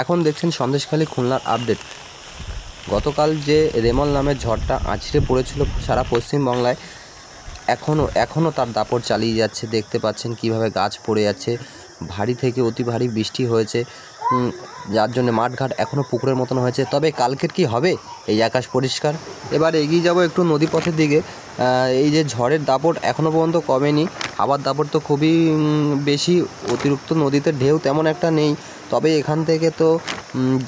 এখন দেখছেন সন্দেশখালী খুলনার আপডেট। গতকাল যে রেমল নামের ঝড়টা আছড়ে পড়েছিল সারা পশ্চিমবাংলায়, এখনও তার দাপট চালিয়ে যাচ্ছে। দেখতে পাচ্ছেন কিভাবে গাছ পড়ে যাচ্ছে, ভারী থেকে অতি ভারী বৃষ্টি হয়েছে, যার জন্য মাঠঘাট এখনও পুকুরের মতন হয়েছে। তবে কালকের কি হবে, এই আকাশ পরিষ্কার। এবার এগিয়ে যাব একটু নদীপথের দিকে। এই যে ঝড়ের দাপট এখনও পর্যন্ত কমেনি, হাওয়ার দাপট তো খুবই বেশি, অতিরিক্ত নদীতে ঢেউ তেমন একটা নেই। তবে এখান থেকে তো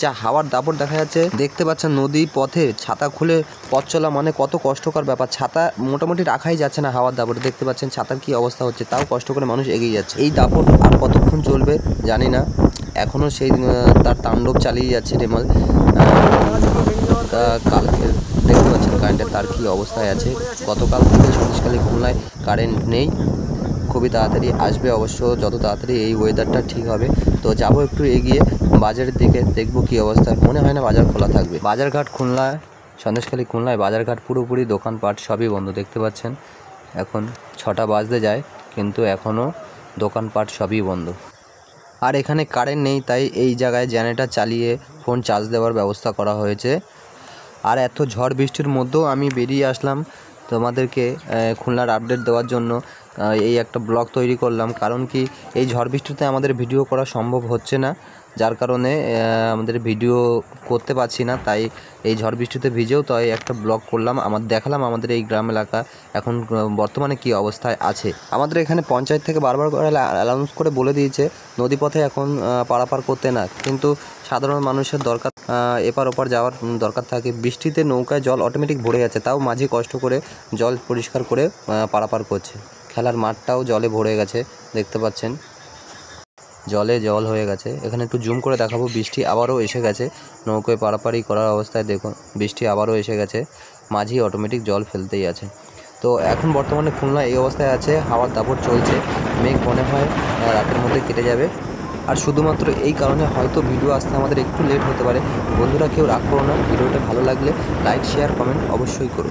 যা হাওয়ার দাপট দেখা যাচ্ছে, দেখতে পাচ্ছেন নদী পথে ছাতা খুলে পথ চলা মানে কত কষ্টকর ব্যাপার। ছাতা মোটামুটি রাখাই যাচ্ছে না হাওয়ার দাপটে। দেখতে পাচ্ছেন ছাতার কি অবস্থা হচ্ছে, তাও কষ্ট করে মানুষ এগিয়ে যাচ্ছে। এই দাপট আর কতক্ষণ চলবে জানি না, এখনও সেই তার তাণ্ডব চালিয়ে যাচ্ছে রেমল। কালকে দেখতে পাচ্ছেন কারেন্টের তার কী অবস্থায় আছে। গতকাল থেকে সন্দেশখালী খুলনায় কারেন্ট নেই, খুবই তাড়াতাড়ি আসবে অবশ্য, যত তাড়াতাড়ি এই ওয়েদারটা ঠিক হবে। তো যাবো একটু এগিয়ে বাজারের দিকে, দেখবো কী অবস্থা। মনে হয় না বাজার খোলা থাকবে। বাজারঘাট খুলনায়, সন্দেশখালী খুলনায় বাজারঘাট পুরোপুরি দোকানপাট সবই বন্ধ। দেখতে পাচ্ছেন এখন 6টা বাজতে যায়, কিন্তু এখনও দোকানপাট সবই বন্ধ। আর এখানে কারেন্ট নেই, তাই এই জায়গায় জেনারেটর চালিয়ে ফোন চার্জ দেওয়ার ব্যবস্থা করা হয়েছে। আর এত ঝড় বৃষ্টির মধ্যেও আমি বেরিয়ে আসলাম তোমাদেরকে খুলনার আপডেট দেওয়ার জন্য। এই একটা ব্লগ তৈরি করলাম, কারণ কি এই ঝড় বৃষ্টিতে আমাদের ভিডিও করা সম্ভব হচ্ছে না, যার কারণে আমাদের ভিডিও করতে পারছি না। তাই এই ঝড় বৃষ্টিতে ভিজেও তাই একটা ব্লগ করলাম, দেখালাম আমাদের এই গ্রাম এলাকা এখন বর্তমানে কি অবস্থায় আছে। আমাদের এখানে পঞ্চায়েত থেকে বারবার করে অ্যানাউন্স করে বলে দিয়েছে নদীপথে এখন পারাপার করতে না, কিন্তু সাধারণ মানুষের দরকার, এপার ওপার যাওয়ার দরকার থাকে। বৃষ্টিতে নৌকায় জল অটোমেটিক ভরে যাচ্ছে, তাও মাঝি কষ্ট করে জল পরিষ্কার করে পারাপার করছে। খেলার মাঠটাও জলে ভরে গেছে, দেখতে পাচ্ছেন জলে জল হয়ে গেছে। এখানে একটু জুম করে দেখাবো, বৃষ্টি আবারও এসে গেছে। নৌকোয় পারাপারি করার অবস্থায় দেখুন বৃষ্টি আবারও এসে গেছে, মাঝি অটোমেটিক জল ফেলতেই আছে। তো এখন বর্তমানে খুলনা এই অবস্থায় আছে, হাওয়ার দাপট চলছে, মেঘ মনে হয় রাতের মধ্যে কেটে যাবে। আর শুধুমাত্র এই কারণে হয়তো ভিডিও আসতে আমাদের একটু লেট হতে পারে। বন্ধুরা কেউ রাগ করো না, ভিডিওটা ভালো লাগলে লাইক শেয়ার কমেন্ট অবশ্যই করো।